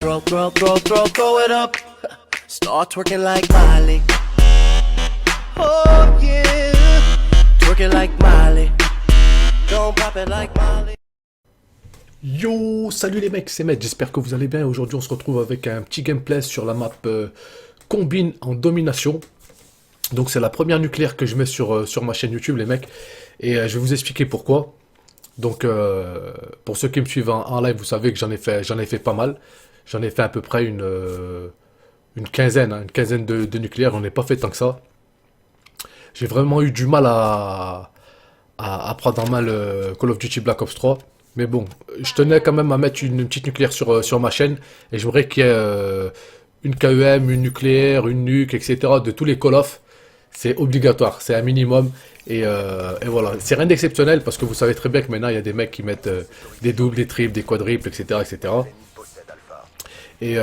Throw it up. Start twerking like Miley. Oh yeah. Twerking like Miley. Don't pop it like Miley. Yo, salut les mecs, c'est Matt, j'espère que vous allez bien. Aujourd'hui on se retrouve avec un petit gameplay sur la map Combine en domination. Donc c'est la première nucléaire que je mets sur ma chaîne YouTube les mecs. Et je vais vous expliquer pourquoi. Donc pour ceux qui me suivent en live, vous savez que j'en ai fait pas mal. J'en ai fait à peu près une quinzaine, une quinzaine de nucléaires, j'en ai pas fait tant que ça. J'ai vraiment eu du mal à prendre en main le Call of Duty Black Ops 3. Mais bon, je tenais quand même à mettre une petite nucléaire sur ma chaîne. Et j'aimerais qu'il y ait une KEM, une nucléaire, une nuque, etc. de tous les Call of. C'est obligatoire, c'est un minimum. Et voilà, c'est rien d'exceptionnel parce que vous savez très bien que maintenant il y a des mecs qui mettent des doubles, des triples, des quadruples, etc. etc. Et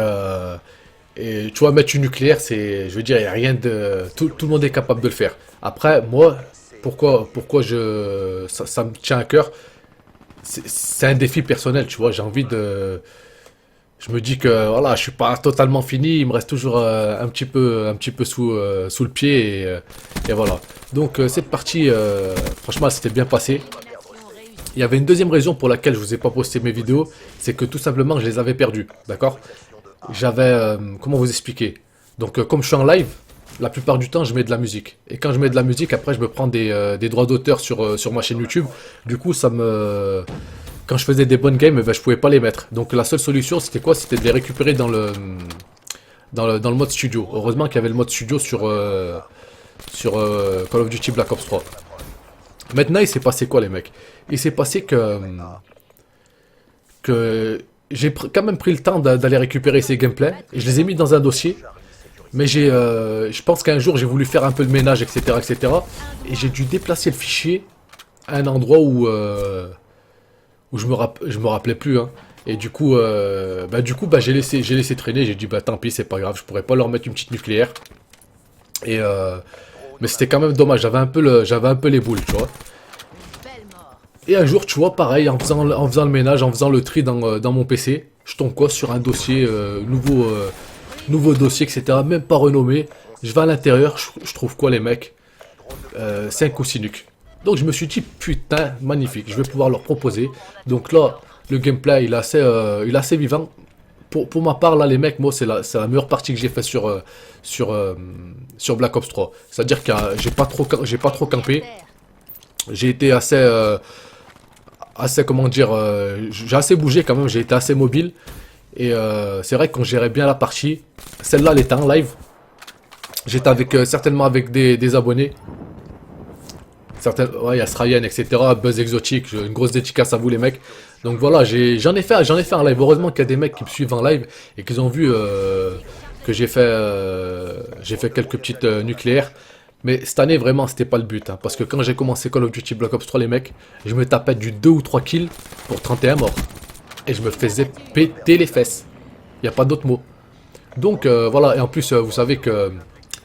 tu vois, mettre une nucléaire, c'est, je veux dire, il n'y a rien de... Tout le monde est capable de le faire. Après, moi, pourquoi ça me tient à cœur, c'est un défi personnel, tu vois, j'ai envie de... Je me dis que, voilà, je suis pas totalement fini, il me reste toujours un petit peu sous le pied, et voilà. Donc, cette partie, franchement, c'était bien passé. Il y avait une deuxième raison pour laquelle je vous ai pas posté mes vidéos, c'est que tout simplement, je les avais perdues, d'accord? J'avais, comment vous expliquer? Donc, comme je suis en live, la plupart du temps, je mets de la musique. Et quand je mets de la musique, après, je me prends des droits d'auteur sur ma chaîne YouTube. Du coup, quand je faisais des bonnes games, ben, je pouvais pas les mettre. Donc, la seule solution, c'était quoi? C'était de les récupérer dans le mode studio. Heureusement qu'il y avait le mode studio sur Call of Duty Black Ops 3. Maintenant, il s'est passé quoi, les mecs? Il s'est passé que j'ai quand même pris le temps d'aller récupérer ces gameplays. Et je les ai mis dans un dossier. Mais je pense qu'un jour, j'ai voulu faire un peu de ménage, etc., etc. Et j'ai dû déplacer le fichier à un endroit où je me rappelais plus. Hein. Et du coup, j'ai laissé traîner. J'ai dit, bah tant pis, c'est pas grave. Je pourrais pas leur mettre une petite nucléaire. Et mais c'était quand même dommage. J'avais un peu les boules, tu vois. Et un jour, tu vois, pareil, en faisant le ménage, en faisant le tri dans mon PC, je tombe quoi sur un dossier nouveau dossier, etc. Même pas renommé. Je vais à l'intérieur, je trouve quoi les mecs 5 ou 6 nuques. Donc je me suis dit, putain, magnifique, je vais pouvoir leur proposer. Donc là, le gameplay, il est assez vivant. Pour ma part, là, les mecs, moi, c'est la meilleure partie que j'ai fait sur Black Ops 3. C'est-à-dire que j'ai pas trop campé. J'ai été comment dire, j'ai assez bougé quand même, j'ai été assez mobile. Et c'est vrai qu'on gérait bien la partie. Celle-là, elle était en live. J'étais certainement avec des abonnés. Ouais, il y a Srayen, etc. Buzz Exotique, une grosse dédicace à vous les mecs. Donc voilà, j'en ai fait en live. Heureusement qu'il y a des mecs qui me suivent en live et qu'ils ont vu que j'ai fait quelques petites nucléaires. Mais cette année, vraiment, c'était pas le but. Hein, parce que quand j'ai commencé Call of Duty Black Ops 3, les mecs, je me tapais du 2 ou 3 kills pour 31 morts. Et je me faisais péter les fesses. Il n'y a pas d'autre mot. Donc voilà, et en plus, vous savez que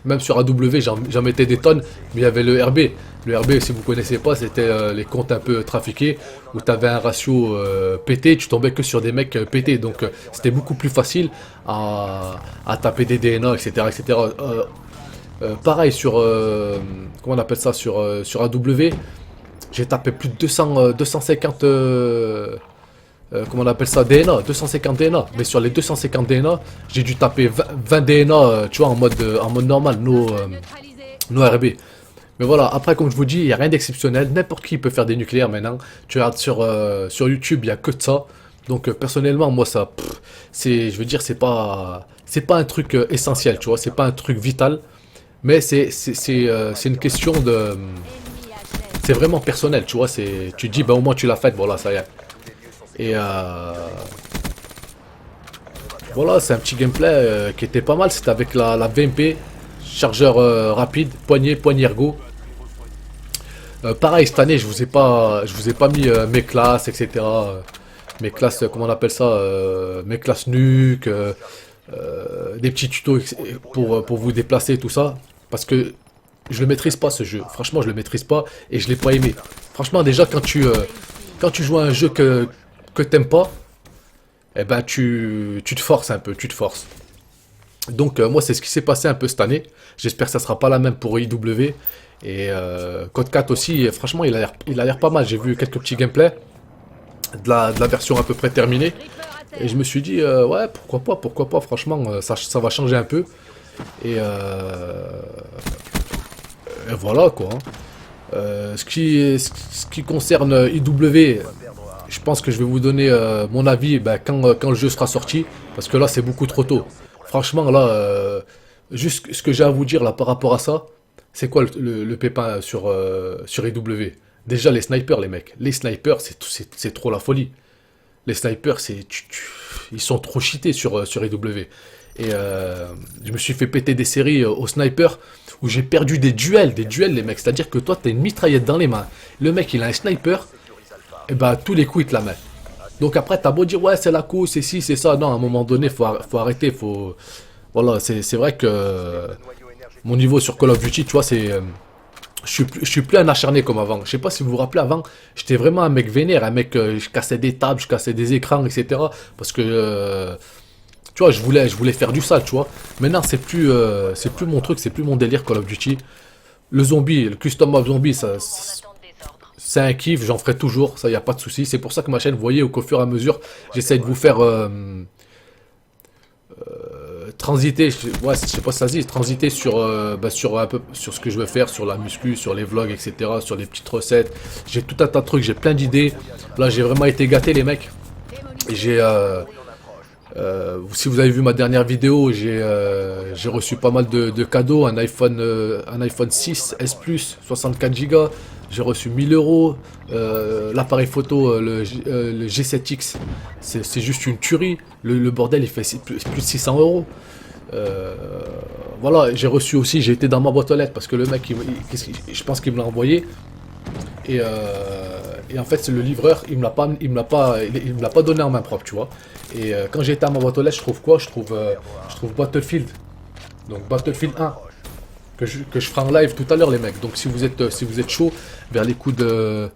même sur AW, j'en mettais des tonnes, mais il y avait le RB. Le RB, si vous connaissez pas, c'était les comptes un peu trafiqués, où tu avais un ratio pété, tu tombais que sur des mecs pétés. Donc c'était beaucoup plus facile à taper des DNA, etc. etc. Pareil sur, comment on appelle ça, sur AW, j'ai tapé plus de 250, comment on appelle ça, DNA, 250 DNA. Mais sur les 250 DNA, j'ai dû taper 20 DNA, tu vois, en mode normal, nos RB. Mais voilà, après, comme je vous dis, il n'y a rien d'exceptionnel. N'importe qui peut faire des nucléaires maintenant. Tu regardes sur YouTube, il n'y a que de ça. Donc, personnellement, moi, ça, je veux dire, c'est pas un truc essentiel, tu vois, c'est pas un truc vital. Mais c'est une question de... C'est vraiment personnel, tu vois, tu te dis, bah au moins tu l'as fait, voilà, ça y est. Et voilà, c'est un petit gameplay qui était pas mal, c'était avec la VMP, chargeur rapide, poignée ergo. Pareil, cette année, je vous ai pas mis mes classes, etc. Mes classes, comment on appelle ça, mes classes nuque, des petits tutos pour vous déplacer, tout ça. Parce que je le maîtrise pas ce jeu. Franchement, je le maîtrise pas et je l'ai pas aimé. Franchement, déjà quand tu joues à un jeu que t'aimes pas, eh ben tu te forces un peu, tu te forces. Donc moi c'est ce qui s'est passé un peu cette année. J'espère que ça sera pas la même pour IW. Et Code 4 aussi, franchement il a l'air pas mal. J'ai vu quelques petits gameplays de la version à peu près terminée. Et je me suis dit ouais pourquoi pas, franchement ça va changer un peu. Et, et voilà quoi. Hein. Ce qui concerne IW, je pense que je vais vous donner mon avis ben, quand le jeu sera sorti. Parce que là c'est beaucoup trop tôt. Franchement, là, juste ce que j'ai à vous dire là par rapport à ça, c'est quoi le pépin sur EW? Déjà, les snipers, les mecs. Les snipers, c'est trop la folie. Les snipers, ils sont trop cheatés sur EW. Et je me suis fait péter des séries au sniper où j'ai perdu des duels, les mecs. C'est-à-dire que toi, t'as une mitraillette dans les mains. Le mec, il a un sniper, et bah, tous les coups, il te la met. Donc après, t'as beau dire, ouais, c'est la course, c'est ci, c'est ça. Non, à un moment donné, faut arrêter. Voilà, c'est vrai que mon niveau sur Call of Duty, tu vois, je suis plus un acharné comme avant. Je sais pas si vous vous rappelez, avant, j'étais vraiment un mec vénère, un mec, je cassais des tables, je cassais des écrans, etc. Parce que, tu vois, je voulais faire du sale, tu vois. Maintenant, c'est plus mon truc, c'est plus mon délire Call of Duty. Le zombie, le custom map zombie, c'est un kiff, j'en ferai toujours, ça y a pas de souci. C'est pour ça que ma chaîne, vous voyez, qu'au fur et à mesure, j'essaie de vous faire transiter, ouais, je sais pas si ça se dit, transiter sur un peu sur ce que je veux faire, sur la muscu, sur les vlogs, etc., sur les petites recettes. J'ai tout un tas de trucs, j'ai plein d'idées. Là, j'ai vraiment été gâté, les mecs. J'ai si vous avez vu ma dernière vidéo, j'ai reçu pas mal de cadeaux, un iPhone 6 S Plus, 64 Go. J'ai reçu 1000 euros. L'appareil photo, le G7X, c'est juste une tuerie. Le bordel, il fait plus de 600 euros. Voilà, j'ai reçu aussi, j'ai été dans ma boîte aux lettres parce que le mec, je pense qu'il me l'a envoyé. Et en fait, c'est le livreur, il me l'a pas donné en main propre, tu vois. Et quand j'ai été à ma boîte aux lettres, je trouve quoi? Je trouve Battlefield. Donc Battlefield 1. Que je ferai en live tout à l'heure, les mecs. Donc si vous êtes chaud, vers les coups de...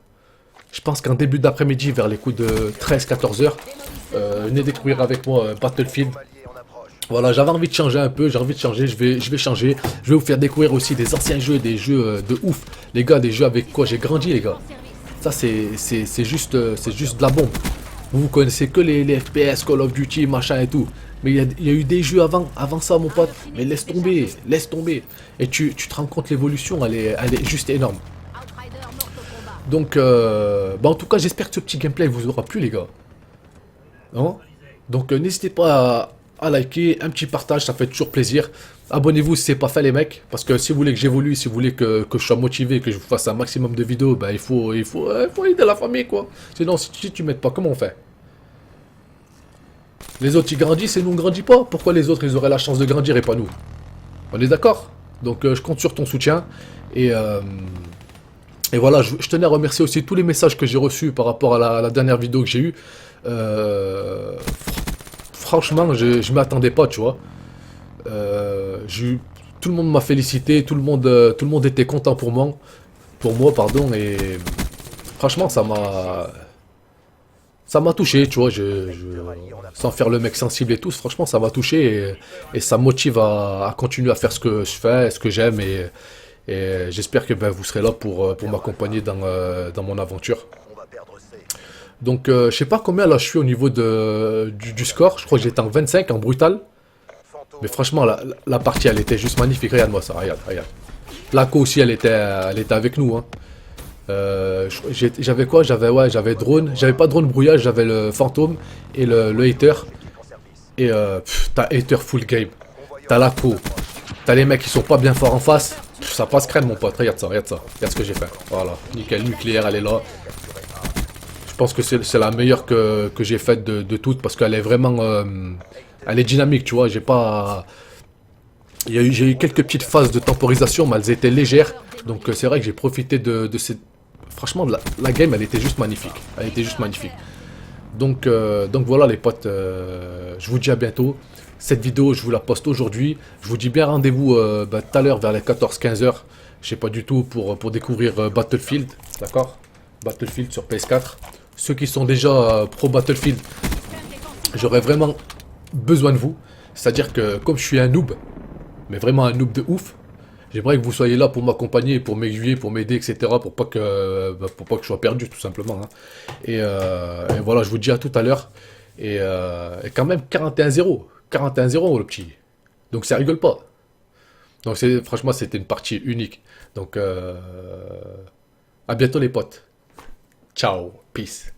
Je pense qu'en début d'après-midi, vers les coups de 13-14 heures, venez découvrir avec moi Battlefield. Voilà, j'avais envie de changer un peu, j'ai envie de changer, je vais changer. Je vais vous faire découvrir aussi des anciens jeux, des jeux de ouf. Les gars, des jeux avec quoi j'ai grandi, les gars. Ça, c'est juste de la bombe. Vous connaissez que les FPS, Call of Duty, machin et tout. Mais il y a eu des jeux avant ça, mon pote. Mais laisse tomber, laisse tomber. Et tu te rends compte, l'évolution, elle est juste énorme. Donc, bah en tout cas, j'espère que ce petit gameplay vous aura plu, les gars. Hein? Donc, n'hésitez pas à liker, un petit partage, ça fait toujours plaisir. Abonnez-vous si c'est pas fait, les mecs. Parce que si vous voulez que j'évolue, si vous voulez que je sois motivé, que je vous fasse un maximum de vidéos, bah, il faut aider la famille, quoi. Sinon, si tu m'aides pas, comment on fait? Les autres ils grandissent et nous on grandit pas. Pourquoi les autres ils auraient la chance de grandir et pas nous? On est d'accord? Donc je compte sur ton soutien. Et voilà, je tenais à remercier aussi tous les messages que j'ai reçus par rapport à la dernière vidéo que j'ai eue. Franchement, je m'attendais pas, tu vois. Tout le monde m'a félicité, tout le monde était content pour moi, pardon. Et franchement, ça m'a touché, tu vois, sans faire le mec sensible et tout, franchement ça m'a touché et ça me motive à continuer à faire ce que je fais, ce que j'aime et j'espère que ben, vous serez là pour m'accompagner dans mon aventure. Donc je sais pas combien là je suis au niveau du score, je crois que j'étais en 25 en brutal. Mais franchement la partie elle était juste magnifique, regarde-moi ça, regarde. Laco aussi elle était avec nous, hein. J'avais quoi? J'avais drone. J'avais pas drone brouillage, j'avais le fantôme et le hater. Et t'as hater full game. T'as la co. T'as les mecs qui sont pas bien forts en face. Ça passe crème, mon pote. Regarde ça, regarde ça. Regarde ce que j'ai fait. Voilà. Nickel, nucléaire, elle est là. Je pense que c'est la meilleure que j'ai faite de toutes parce qu'elle est vraiment. Elle est dynamique, tu vois. J'ai eu quelques petites phases de temporisation, mais elles étaient légères. Donc c'est vrai que j'ai profité de cette... Franchement, la game, elle était juste magnifique. Elle était juste magnifique. Donc voilà les potes, je vous dis à bientôt. Cette vidéo, je vous la poste aujourd'hui. Je vous dis bien rendez-vous tout à l'heure vers les 14-15 heures. Je sais pas du tout pour découvrir Battlefield. D'accord? Battlefield sur PS4. Ceux qui sont déjà pro Battlefield, j'aurais vraiment besoin de vous. C'est-à-dire que comme je suis un noob, mais vraiment un noob de ouf, j'aimerais que vous soyez là pour m'accompagner, pour m'aiguiller, pour m'aider, etc. Pour pas que je sois perdu, tout simplement, hein. Et voilà, je vous dis à tout à l'heure. Et quand même 41-0. 41-0, le petit. Donc ça rigole pas. Donc franchement, c'était une partie unique. Donc à bientôt les potes. Ciao, peace.